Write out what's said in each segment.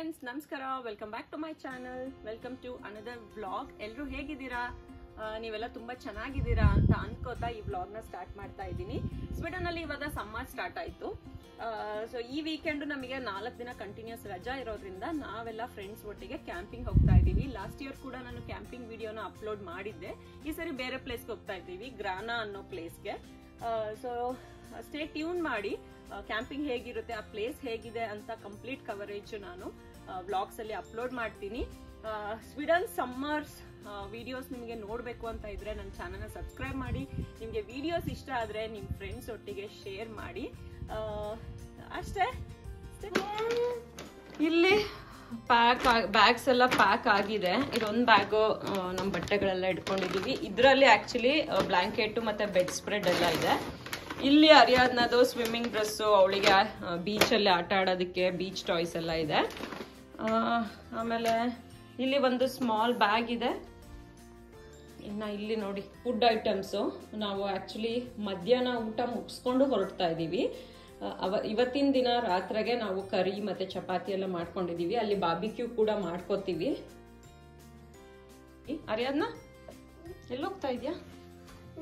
Friends ನಮಸ್ಕಾರ, welcome back to my channel. Welcome to another vlog. ಎಲ್ಲರೂ ಹೇಗಿದ್ದೀರಾ? ನೀವೆಲ್ಲ ತುಂಬಾ ಚೆನ್ನಾಗಿದ್ದೀರಾ ಅಂತ ಅನ್ಕೋತಾ ಈ ವ್ಲಾಗ್ ನ ಸ್ಟಾರ್ಟ್ ಮಾಡ್ತಾ ಇದ್ದೀನಿ. ಸ್ವೀಡನ್ ಅಲ್ಲಿ ಇವಾಗ ಸಮ್ಮರ್ ಸ್ಟಾರ್ಟ್ ಆಯ್ತು. ಸೊ ಈ ವೀಕೆಂಡ್ ನಮಗೆ 4 ದಿನ ಕಂಟಿನ್ಯೂಸ್ ರಜಾ ಇರೋದ್ರಿಂದ ನಾವೆಲ್ಲ ಫ್ರೆಂಡ್ಸ್ ಒಟ್ಟಿಗೆ ಕ್ಯಾಂಪಿಂಗ್ ಹೋಗ್ತಾ ಇದ್ದೀವಿ. ಲಾಸ್ಟ್ ಇಯರ್ ಕೂಡ ನಾನು ಕ್ಯಾಂಪಿಂಗ್ ವಿಡಿಯೋನ ಅಪ್ಲೋಡ್ ಮಾಡಿದ್ದೆ. ಈ ಸರಿ ಬೇರೆ ಪ್ಲೇಸ್ಗೆ ಹೋಗ್ತಾ ಇದ್ದೀವಿ, ಗ್ರಾನಾ ಅನ್ನೋ ಪ್ಲೇಸ್ಗೆ. ಸೊ ಸ್ಟೇ ಟ್ಯೂನ್ ಮಾಡಿ. ಕ್ಯಾಂಪಿಂಗ್ ಹೇಗಿರುತ್ತೆ, ಆ ಪ್ಲೇಸ್ ಹೇಗಿದೆ ಅಂತ ಕಂಪ್ಲೀಟ್ ಕವರೇಜ್ ನಾನು ವ್ಲಾಗ್ಸ್ ಅಲ್ಲಿ ಅಪ್ಲೋಡ್ ಮಾಡ್ತೀನಿ. ಸ್ವೀಡನ್ ಸಮ್ಮರ್ಸ್ ವಿಡಿಯೋಸ್ ನಿಮಗೆ ನೋಡ್ಬೇಕು ಅಂತ ಇದ್ರೆ ನನ್ನ ಚಾನಲ್ನ ಸಬ್ಸ್ಕ್ರೈಬ್ ಮಾಡಿ. ನಿಮ್ಗೆ ವಿಡಿಯೋಸ್ ಇಷ್ಟ ಆದ್ರೆ ನಿಮ್ ಫ್ರೆಂಡ್ಸ್ ಒಟ್ಟಿಗೆ ಶೇರ್ ಮಾಡಿ. ಅಷ್ಟೇ. ಇಲ್ಲಿ ಬ್ಯಾಗ್ಸ್ ಎಲ್ಲ ಪ್ಯಾಕ್ ಆಗಿದೆ. ಇದೊಂದು ಬ್ಯಾಗು ನಮ್ಮ ಬಟ್ಟೆಗಳೆಲ್ಲ ಇಟ್ಕೊಂಡಿದೀವಿ. ಇದರಲ್ಲಿ ಆಕ್ಚುಲಿ ಬ್ಲಾಂಕೆಟ್ ಮತ್ತೆ ಬೆಡ್ ಸ್ಪ್ರೆಡ್ ಎಲ್ಲ ಇದೆ. ಇಲ್ಲಿ ಅರಿಯಾದ್ನದು ಸ್ವಿಮ್ಮಿಂಗ್ ಡ್ರೆಸ್ಸು, ಅವಳಿಗೆ ಬೀಚಲ್ಲಿ ಆಟ ಆಡೋದಕ್ಕೆ ಬೀಚ್ ಟಾಯ್ಸ್ ಎಲ್ಲ ಇದೆ. ಆಮೇಲೆ ಇಲ್ಲಿ ಒಂದು ಸ್ಮಾಲ್ ಬ್ಯಾಗ್ ಇದೆ. ಇನ್ನು ಇಲ್ಲಿ ನೋಡಿ ಫುಡ್ ಐಟಮ್ಸು. ನಾವು ಆ್ಯಕ್ಚುಲಿ ಮಧ್ಯಾಹ್ನ ಊಟ ಮುಗಿಸ್ಕೊಂಡು ಹೊರಡ್ತಾ ಇದ್ದೀವಿ. ಇವತ್ತಿನ ದಿನ ರಾತ್ರಿಗೆ ನಾವು ಕರಿ ಮತ್ತು ಚಪಾತಿ ಎಲ್ಲ ಮಾಡ್ಕೊಂಡಿದ್ದೀವಿ. ಅಲ್ಲಿ ಬಾರ್ಬಿಕ್ಯೂ ಕೂಡ ಮಾಡ್ಕೋತೀವಿ. ಅರಿಯಾದ್ನ ಎಲ್ಲೋಗ್ತಾ ಇದೆಯಾ?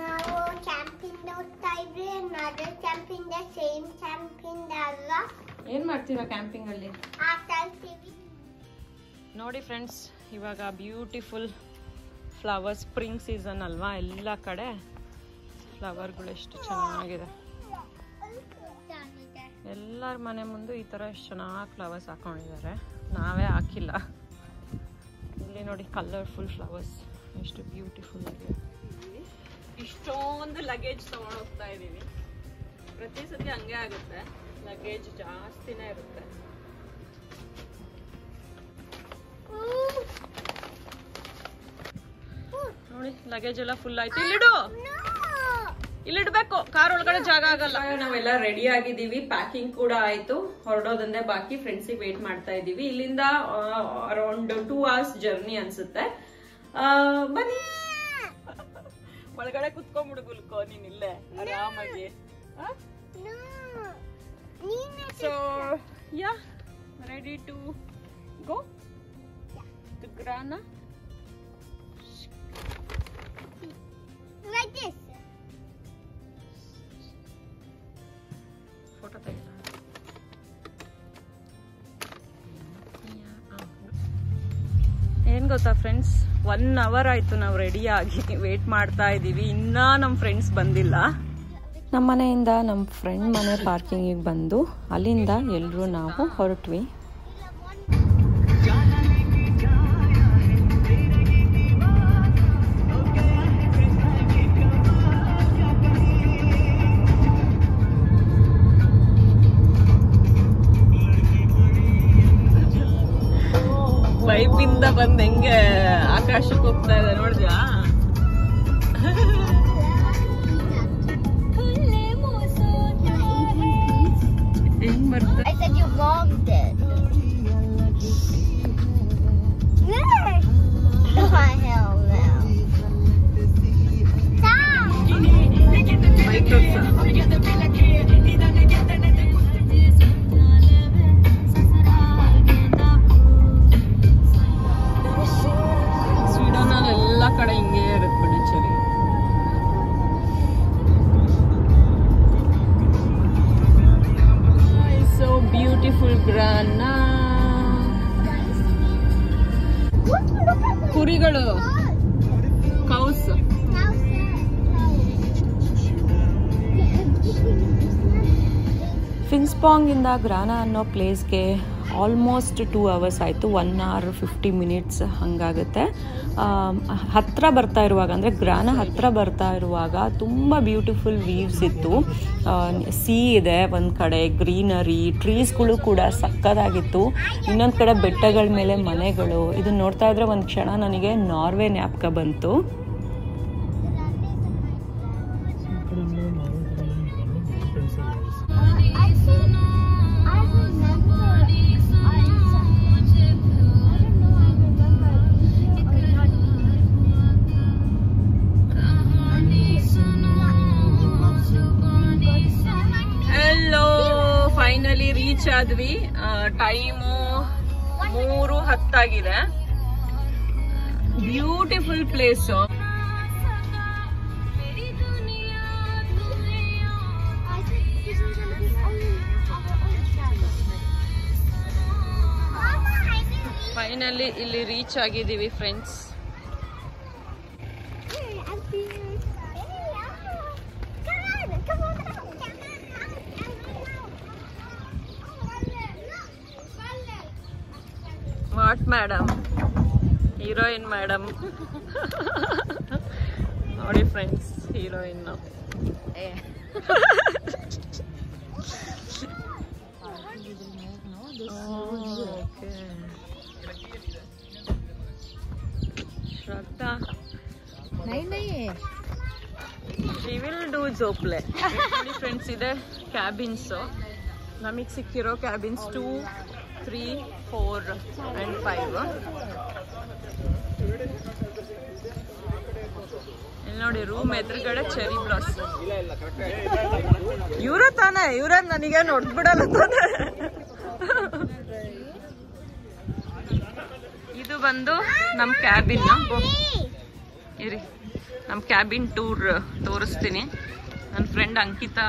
ನಾವು ಕ್ಯಾಂಪಿಂಗ್ ಹೋಗ್ತಾ ಇದ್ವಿ. ನಾಳೆ ಕ್ಯಾಂಪಿಂಗ್ ಸೇಮ್ ಕ್ಯಾಂಪಿಂಗ್ ಅಲ್ಲ. ಏನ್ ಮಾಡ್ತೀರಾ ಕ್ಯಾಂಪಿಂಗ್ ಅಲ್ಲಿ? ಆಟ ಆಡ್ತೀವಿ. ನೋಡಿ ಫ್ರೆಂಡ್ಸ್, ಇವಾಗ ಬ್ಯೂಟಿಫುಲ್ ಫ್ಲವರ್, ಸ್ಪ್ರಿಂಗ್ ಸೀಸನ್ ಅಲ್ವಾ, ಎಲ್ಲ ಕಡೆ ಫ್ಲವರ್ಗಳು ಎಷ್ಟು ಚೆನ್ನಾಗಿದೆ. ಎಲ್ಲರ ಮನೆ ಮುಂದೆ ಈ ತರ ಎಷ್ಟು ಚೆನ್ನಾಗಿ ಫ್ಲವರ್ಸ್ ಹಾಕೊಂಡಿದ್ದಾರೆ. ನಾವೇ ಹಾಕಿಲ್ಲ. ಇಲ್ಲಿ ನೋಡಿ ಕಲರ್ಫುಲ್ ಫ್ಲವರ್ಸ್ ಎಷ್ಟು ಬ್ಯೂಟಿಫುಲ್ ಆಗಿದೆ. ಇಷ್ಟೊಂದು ಲಗೇಜ್ ತಗೊಂಡು ಹೋಗ್ತಾ ಇದೀವಿ. ಪ್ರತಿ ಸತಿ ಹಂಗೆ ಆಗುತ್ತೆ, ಲಗೇಜ್ ಜಾಸ್ತಿನೇ ಇರುತ್ತೆ. ನೋಡಿ ಲಗೇಜ್ ಎಲ್ಲ ಫುಲ್ ಆಯ್ತು. ಇಲ್ಲಿಡ್ಬೇಕು, ಕಾರ್ ಒಳಗಡೆ ಜಾಗ ಆಗಲ್ಲ. ನಾವೆಲ್ಲ ರೆಡಿ ಆಗಿದ್ದೀವಿ, ಪ್ಯಾಕಿಂಗ್ ಕೂಡ ಆಯ್ತು. ಹೊರಡೋದಂದ್ರೆ ಬಾಕಿ. ಫ್ರೆಂಡ್ಸಿಗೆ ವೇಟ್ ಮಾಡ್ತಾ ಇದೀವಿ. ಇಲ್ಲಿಂದ ಅರೌಂಡ್ 2 hours ಜರ್ನಿ ಅನ್ಸುತ್ತೆ. ಬನ್ನಿ, ಒಳಗಡೆ ಕುತ್ಕೊಂಡ್ಬಿಡು ಗುಲ್ಕೋ, ನೀನ್ ಇಲ್ಲೇ ಆರಾಮಾಗಿ. So yeah, ready to go to ಗ್ರಾನಾ. Like this. ಫೋಟೋ ತೆಗಿಲ್ಲ. ಏನ್ ಗೊತ್ತಾ ಫ್ರೆಂಡ್ಸ್, 1 hour ಆಯ್ತು ನಾವು ರೆಡಿ ಆಗಿ ವೇಟ್ ಮಾಡ್ತಾ ಇದೀವಿ. ಇನ್ನ ನಮ್ಮ ಫ್ರೆಂಡ್ಸ್ ಬಂದಿಲ್ಲ. ನಮ್ಮ ಮನೆಯಿಂದ ನಮ್ಮ ಫ್ರೆಂಡ್ ಮನೆ ಪಾರ್ಕಿಂಗಿಗೆ ಬಂದು ಅಲ್ಲಿಂದ ಎಲ್ಲರೂ ನಾವು ಹೊರಟ್ವಿ. ಪೈಪಿಂದ ಬಂದ್ ಹೆಂಗೆ ಆಕಾಶಕ್ಕೆ ಹೋಗ್ತಾ ಇದೆ ನೋಡಿದ್ಯಾ? ಹೆಂಗ್ ಬರ್ತದೆ? I said you bombed it. Oh hell no. Sweden ಅಲ್ಲಿ ಎಲ್ಲ ಕಡೆ ಹಿಂಗೆ ಇರುತ್ತೆ ಬಿಡಿ. ಚಳಿ. So beautiful Grana. ಕುರಿಗಳು, ಕೌಸ್. ಫಿನ್ಸ್ಪಾಂಗ್ ಇಂದ ಗ್ರಾನಾ ಅನ್ನೋ ಪ್ಲೇಸ್ಗೆ ಆಲ್ಮೋಸ್ಟ್ 2 hours ಆಯಿತು. 1 hour 50 minutes ಹಂಗಾಗುತ್ತೆ. ಹತ್ತಿರ ಬರ್ತಾ ಇರುವಾಗ, ಅಂದರೆ ಗ್ರಾನಾ ಹತ್ತಿರ ಬರ್ತಾ ಇರುವಾಗ ತುಂಬ ಬ್ಯೂಟಿಫುಲ್ ವೀವ್ಸ್ ಇತ್ತು. ಸೀ ಇದೆ ಒಂದು ಕಡೆ, ಗ್ರೀನರಿ, ಟ್ರೀಸ್ಗಳು ಕೂಡ ಸಕ್ಕದಾಗಿತ್ತು. ಇನ್ನೊಂದು ಕಡೆ ಬೆಟ್ಟಗಳ ಮೇಲೆ ಮನೆಗಳು. ಇದನ್ನ ನೋಡ್ತಾ ಇದ್ರೆ ಒಂದು ಕ್ಷಣ ನನಗೆ ನಾರ್ವೆ ಜ್ಞಾಪಕ ಬಂತು. ಫೈನಲಿ ರೀಚ್ ಆದ್ವಿ. ಟೈಮು ಸಖತ್ತಾಗಿದೆ. Beautiful place. ಫೈನಲಿ ಇಲ್ಲಿ ರೀಚ್ ಆಗಿದ್ದೀವಿ friends. What madam, heroine madam ನೋಡಿ friends, heroine. Shraddha she will do ಜೋಪ್ಲೆ. ನೋಡಿ ಫ್ರೆಂಡ್ಸ್, ಇದೆ ಕ್ಯಾಬಿನ್ಸ್. ನಮಗೆ ಸಿಕ್ಕಿರೋ ಕ್ಯಾಬಿನ್ಸ್ 2, 3, 4 and 5. ಇಲ್ಲಿ ನೋಡಿ, ರೂಮ್ ಎದುರುಗಡೆ ಚೆರಿ ಬ್ಲಾಸಮ್. ಇವ್ರ ತಾನೆ, ಇವ್ರ ನನಗೆ ನೋಡ್ಬಿಡಲ್ಲ ತಾನೆ. ಇದು ಬಂದು ನಮ್ ಕ್ಯಾಬಿನ್. ಇರಿ, ನಮ್ ಕ್ಯಾಬಿನ್ ಟೂರ್ ತೋರಿಸ್ತೀನಿ. ನನ್ನ ಫ್ರೆಂಡ್ ಅಂಕಿತಾ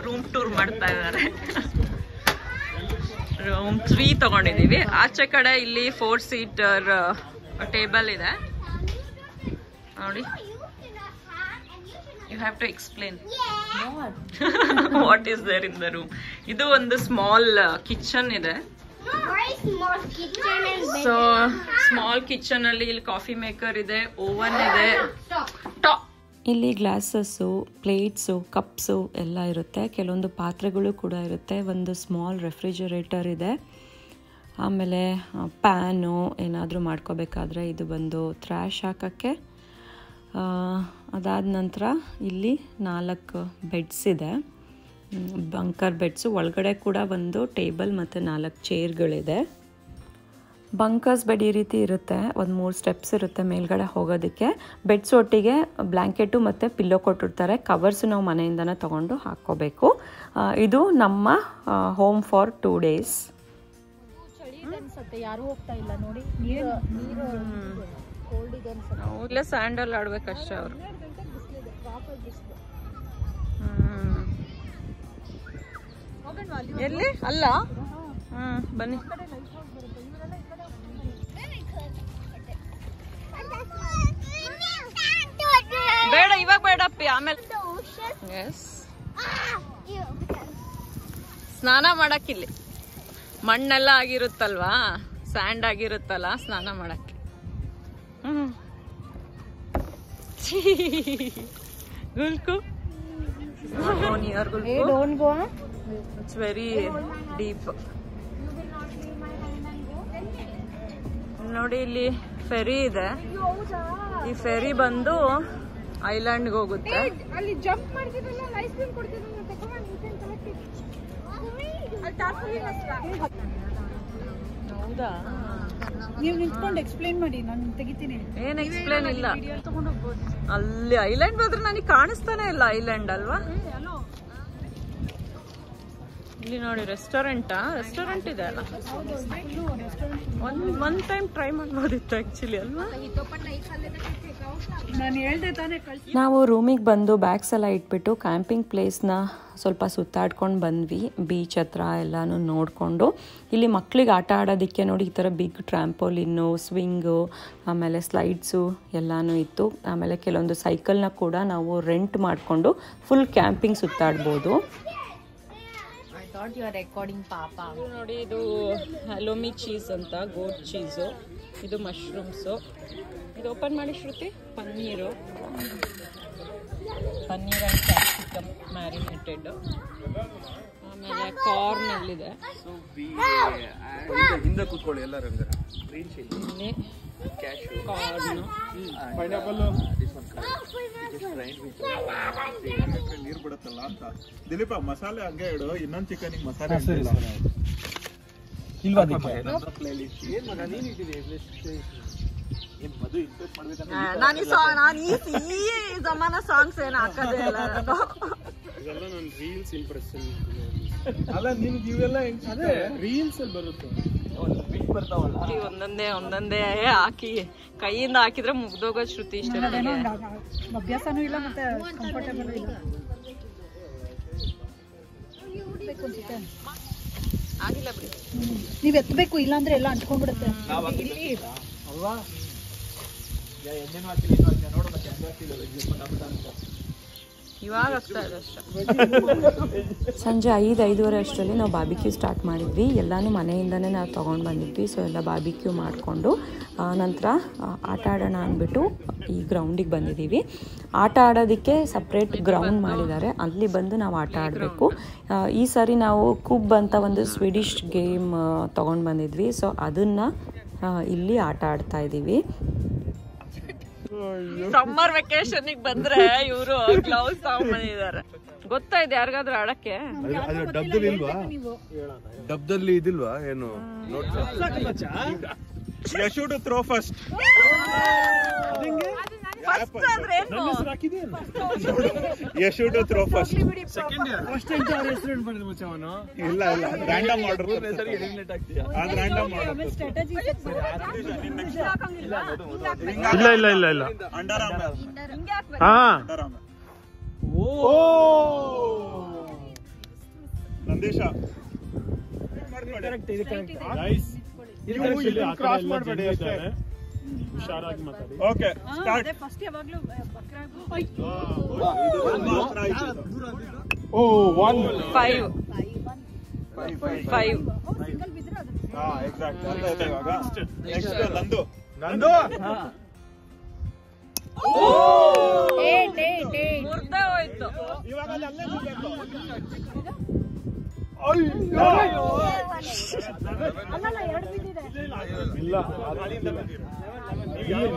ರೂಮ್ ಟೂರ್ ಮಾಡ್ತಾ ಇದ್ದಾರೆ. ರೂಮ್ 3 ತಗೊಂಡಿದೀವಿ. ಆಚೆ ಕಡೆ ಇಲ್ಲಿ 4 ಸೀಟರ್ ಟೇಬಲ್ ಇದೆ ನೋಡಿ. You have to explain what is there in the room. ಇದು ಒಂದು ಸ್ಮಾಲ್ ಕಿಚನ್ ಇದೆ. ಸೊ ಸ್ಮಾಲ್ ಕಿಚನ್ ಅಲ್ಲಿ ಇಲ್ಲಿ ಕಾಫಿ ಮೇಕರ್ ಇದೆ, ಓವನ್ ಇದೆ. ಇಲ್ಲಿ ಗ್ಲಾಸಸ್ಸು, ಪ್ಲೇಟ್ಸು, ಕಪ್ಸು ಎಲ್ಲ ಇರುತ್ತೆ. ಕೆಲವೊಂದು ಪಾತ್ರೆಗಳು ಕೂಡ ಇರುತ್ತೆ. ಒಂದು ಸ್ಮಾಲ್ ರೆಫ್ರಿಜರೇಟರ್ ಇದೆ. ಆಮೇಲೆ ಪ್ಯಾನು ಏನಾದರೂ ಮಾಡ್ಕೋಬೇಕಾದ್ರೆ ಇದು ಬಂದು ಥ್ರ್ಯಾಶ್ ಹಾಕೋಕ್ಕೆ. ಅದಾದ ನಂತರ ಇಲ್ಲಿ 4 ಬೆಡ್ಸ್ ಇದೆ, ಬಂಕರ್ ಬೆಡ್ಸು. ಒಳಗಡೆ ಕೂಡ ಒಂದು ಟೇಬಲ್ ಮತ್ತು 4 ಚೇರ್ಗಳಿದೆ. ಬಂಕರ್ಸ್ ಬೆಡ್ ಈ ರೀತಿ ಇರುತ್ತೆ. ಒಂದು 3 ಸ್ಟೆಪ್ಸ್ ಇರುತ್ತೆ ಮೇಲ್ಗಡೆ ಹೋಗೋದಕ್ಕೆ. ಬೆಡ್ಸ್ ಒಟ್ಟಿಗೆ ಬ್ಲ್ಯಾಂಕೆಟು ಮತ್ತು ಪಿಲ್ಲೋ ಕೊಟ್ಟಿರ್ತಾರೆ. ಕವರ್ಸು ನಾವು ಮನೆಯಿಂದನೇ ತೊಗೊಂಡು ಹಾಕ್ಕೋಬೇಕು. ಇದು ನಮ್ಮ ಹೋಮ್ ಫಾರ್ 2 days. ಯಾರು ಹೋಗ್ತಾ ಇಲ್ಲ ನೋಡಿ. ಇಲ್ಲೇ ಸ್ಯಾಂಡಲ್ ಆಡ್ಬೇಕಷ್ಟೇ ಅವರು. ಎಲ್ಲಿ ಅಲ್ಲ. ಬನ್ನಿ. ಬೇಡ, ಇವಾಗ ಬೇಡಪ್ಪಿ, ಆಮೇಲೆ. ಸ್ನಾನ ಮಾಡಕ್ಕಿಲ್ಲಿ ಮಣ್ಣೆಲ್ಲ ಆಗಿರುತ್ತಲ್ವಾ, ಸ್ಯಾಂಡ್ ಆಗಿರುತ್ತಲ್ಲ, ಸ್ನಾನ ಮಾಡಕ್ಕೆ. ಗುಲ್ಕು ಇಟ್ಸ್ ವೆರಿ ಡೀಪ್. ನೋಡಿ, ಇಲ್ಲಿ ಫೆರಿ ಇದೆ. ಈ ಫೆರಿ ಬಂದು ಐಲ್ಯಾಂಡ್ಗೆ ಹೋಗುತ್ತೆ. ಅಲ್ಲಿ ಜಂಪ್ ಮಾಡ್ತಿದ್ರಲ್ಲ, ಐಸ್ ಕ್ರೀಮ್ ಕೊಡ್ತಿದ್ರಲ್ಲ, ಹೌದಾ? ನೀವು ನಿಂತ್ಕೊಂಡು ಎಕ್ಸ್ಪ್ಲೇನ್ ಮಾಡಿ, ನಾನು ತೆಗಿತೀನಿ. ಏನ್ ಎಕ್ಸ್ಪ್ಲೇನ್ ಇಲ್ಲ. ಅಲ್ಲಿ ಐಲ್ಯಾಂಡ್ ಹೋದ್ರೆ ನನಗೆ ಕಾಣಿಸ್ತಾನೆ ಇಲ್ಲ. ಐಲ್ಯಾಂಡ್ ಅಲ್ವಾ? ಇಲ್ಲಿ ನೋಡಿ, ರೆಸ್ಟೋರೆಂಟ್ ಇದೆ ಅಲ್ಲ. ಒನ್ ಟೈಮ್ ಟ್ರೈ ಮಾಡ್ಬೋದಿತ್ತು ಆಕ್ಚುಲಿ ಅಲ್ವಾ? ನಾವು ರೂಮಿಗೆ ಬಂದು ಬ್ಯಾಗ್ಸ್ ಎಲ್ಲ ಇಟ್ಬಿಟ್ಟು ಕ್ಯಾಂಪಿಂಗ್ ಪ್ಲೇಸ್ನ ಸ್ವಲ್ಪ ಸುತ್ತಾಡ್ಕೊಂಡು ಬಂದ್ವಿ. ಬೀಚ್ ಹತ್ರ ಎಲ್ಲಾನು ನೋಡಿಕೊಂಡು. ಇಲ್ಲಿ ಮಕ್ಕಳಿಗೆ ಆಟ ಆಡೋದಕ್ಕೆ ನೋಡಿ ಈ ಥರ ಬಿಗ್ ಟ್ರ್ಯಾಂಪೋಲಿನ್ನು, ಸ್ವಿಂಗು, ಆಮೇಲೆ ಸ್ಲೈಡ್ಸು ಎಲ್ಲಾನು ಇತ್ತು. ಆಮೇಲೆ ಕೆಲವೊಂದು ಸೈಕಲ್ನ ಕೂಡ ನಾವು ರೆಂಟ್ ಮಾಡಿಕೊಂಡು ಫುಲ್ ಕ್ಯಾಂಪಿಂಗ್ ಸುತ್ತಾಡ್ಬೋದು. ನೋಡಿ, ಇದು ಹಲೋಮಿ ಚೀಸ್ ಅಂತ, ಗೋಟ್ ಚೀಸು. ಇದು ಮಶ್ರೂಮ್ಸು. ಇದು ಓಪನ್ ಮಾಡಿ Shruti. Paneer and capsicum marinated. ಆಮೇಲೆ ಕಾರ್ನ್ ಅಲ್ಲಿದೆ. ಹಿಂದೆ ಕೂತ್ಕೊಳ್ಳಿ ಎಲ್ಲರೂ. ಇಲ್ಲಿ ಕಾರ್ನ್, ಪೈನಾಪಲ್, ನೀರು ಬಿಡುತ್ತಲ್ಲ ಅಂತ. ದಿಲೀಪ, ಮಸಾಲೆ ಹಂಗೆ ಇಡು. ಇನ್ನೊಂದು ಚಿಕನ್ ಮಸಾಲೆ ಇಲ್ವಾ? ನಾನು ಈ ಜಮಾನ ಸಾಂಗ್ಸ್ ಏನು ಹಾಕೋದೇ ಇಲ್ಲ. ಇದೆಲ್ಲ ನನ್ನ ರೀಲ್ಸ್ ಇಂಪ್ರೆಷನ್ ಅಲ್ಲ. ನಿನ್ಗೆ ಇವೆಲ್ಲ ರೀಲ್ಸ್ ಅಲ್ಲಿ ಬರುತ್ತೆ. ಒಂದೊಂದೇ ಹಾಕಿ ಕೈಯಿಂದ ಹಾಕಿದ್ರೆ ಮುಗ್ದೋಗೋ ಶ್ರುತಿ ಇಷ್ಟ ಅಭ್ಯಾಸನೂ ಇಲ್ಲ ಮತ್ತೆ ಕಂಫರ್ಟೇಬಲ್ ಇಲ್ಲ. ಆಗಿಲ್ಲ ಬಿಡಿ. ನೀವ್ ಎತ್ತಬೇಕು, ಇಲ್ಲಾಂದ್ರೆ ಎಲ್ಲ ಅಂಟ್ಕೊಂಡ್ಬಿಡುತ್ತೆ. ಇವಾಗ ಆಗ್ತಾ ಇದೆ ಅಷ್ಟೇ. ಸಂಜೆ 5-5:30 ಅಷ್ಟರಲ್ಲಿ ನಾವು ಬಾರ್ಬಿಕ್ಯೂ ಸ್ಟಾರ್ಟ್ ಮಾಡಿದ್ವಿ. ಎಲ್ಲನೂ ಮನೆಯಿಂದನೇ ನಾವು ತೊಗೊಂಡು ಬಂದಿದ್ವಿ. ಸೊ ಎಲ್ಲ ಬಾರ್ಬಿಕ್ಯೂ ಮಾಡಿಕೊಂಡು ನಂತರ ಆಟ ಆಡೋಣ ಅಂದ್ಬಿಟ್ಟು ಈ ಗ್ರೌಂಡಿಗೆ ಬಂದಿದ್ದೀವಿ. ಆಟ ಆಡೋದಕ್ಕೆ ಸಪ್ರೇಟ್ ಗ್ರೌಂಡ್ ಮಾಡಿದ್ದಾರೆ, ಅಲ್ಲಿ ಬಂದು ನಾವು ಆಟ ಆಡಬೇಕು. ಈ ಸಾರಿ ನಾವು ಕುಬ್ ಅಂತ ಒಂದು ಸ್ವೀಡಿಷ್ ಗೇಮ್ ತೊಗೊಂಡು ಬಂದಿದ್ವಿ. ಸೊ ಅದನ್ನು ಇಲ್ಲಿ ಆಟ ಆಡ್ತಾ ಇದ್ದೀವಿ. ಸಮ್ಮರ್ ವೆಕೇಶನ್ ಬಂದ್ರೆ ಇವರು ಗ್ಲೌಸ್ ತಗೊಂಡ್ಬಂದಿದ್ದಾರೆ. ಗೊತ್ತಾ ಇದೆ ಯಾರಿಗಾದ್ರೂ ಆಡಕ್ಕೆ? ಡಬ್ದಲ್ಲಿ ಇದಿಲ್ವಾ ಏನು? Yashu to throw first. Yashu to throw first. ಇಲ್ಲ ರ್ಯಾಂಡಮ್ ಆರ್ಡರ್. ಇಲ್ಲ ಅಂಡರ್ ಆರ್ಮ್. ನಂದೀಶ ಕ್ರಾಸ್ ಮಾಡಬೇಡಿ ಅಷ್ಟೇ. ಹುಷಾರಾಗಿ ಮಾತಾಡಿ. Okay start. ಫಸ್ಟ್ ಯಾವಾಗ್ಲೂ ಓ 1 5 ಹಾ ಎಕ್ಸಾಕ್ಟ್ ಅಂತ ಇದೆ ಇವಾಗ. ನೆಕ್ಸ್ಟ್ ನಂದು ಮುರ್ದೇ ಹೋಯ್ತು. ಇವಾಗ ಅಲ್ಲೇ ಬಿಡ್ಬೇಕು. ಇಲ್ಲ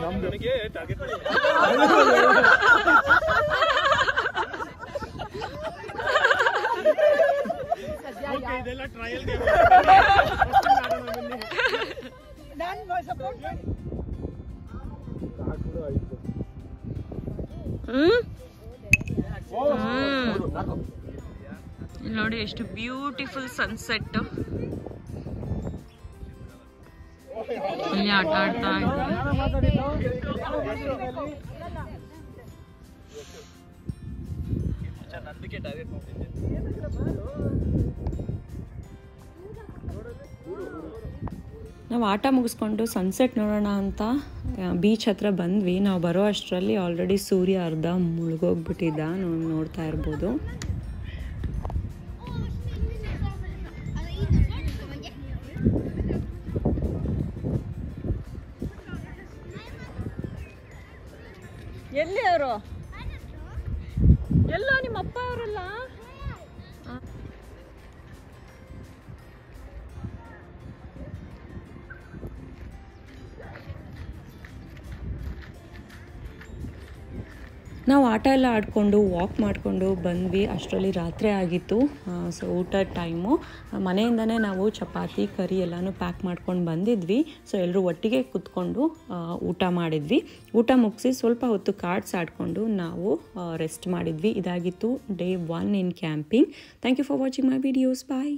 ನಮ್ಗೆ ಟಾರ್ಗೆಟ್ ಇದೆಲ್ಲ ಟ್ರಯಲ್ ಗೇಮ್. ಇಲ್ಲಿ ನೋಡಿ ಎಷ್ಟು ಬ್ಯೂಟಿಫುಲ್ ಸನ್ಸೆಟ್. ಇಲ್ಲಿ ಆಟ ಆಡ್ತಾ ಇದ್ದೀವಿ. ನಾವು ಆಟ ಮುಗಿಸ್ಕೊಂಡು ಸನ್ಸೆಟ್ ನೋಡೋಣ ಅಂತ ಬೀಚ್ ಹತ್ರ ಬಂದ್ವಿ. ನಾವು ಬರೋ ಅಷ್ಟರಲ್ಲಿ ಆಲ್ರೆಡಿ ಸೂರ್ಯ ಅರ್ಧ ಮುಳುಗೋಗ್ಬಿಟ್ಟಿದ್ದ, ನೋಡ್ತಾ ಇರ್ಬೋದು. ಎಲ್ಲಿ ಅವರು? ಎಲ್ಲೋ ನಿಮ್ಮ ಅಪ್ಪ ಅವರಲ್ಲ? ನಾವು ಆಟ ಎಲ್ಲ ಆಡಿಕೊಂಡು ವಾಕ್ ಮಾಡಿಕೊಂಡು ಬಂದ್ವಿ. ಅಷ್ಟರಲ್ಲಿ ರಾತ್ರಿ ಆಗಿತ್ತು. ಸೊ ಊಟದ ಟೈಮು. ಮನೆಯಿಂದನೇ ನಾವು ಚಪಾತಿ ಕರಿ ಎಲ್ಲನೂ ಪ್ಯಾಕ್ ಮಾಡ್ಕೊಂಡು ಬಂದಿದ್ವಿ. ಸೊ ಎಲ್ಲರೂ ಒಟ್ಟಿಗೆ ಕೂತ್ಕೊಂಡು ಊಟ ಮಾಡಿದ್ವಿ. ಊಟ ಮುಗಿಸಿ ಸ್ವಲ್ಪ ಹೊತ್ತು ಕಾರ್ಡ್ಸ್ ಆಡಿಕೊಂಡು ನಾವು ರೆಸ್ಟ್ ಮಾಡಿದ್ವಿ. ಇದಾಗಿತ್ತು day 1 in camping. Thank you for watching my videos. Bye.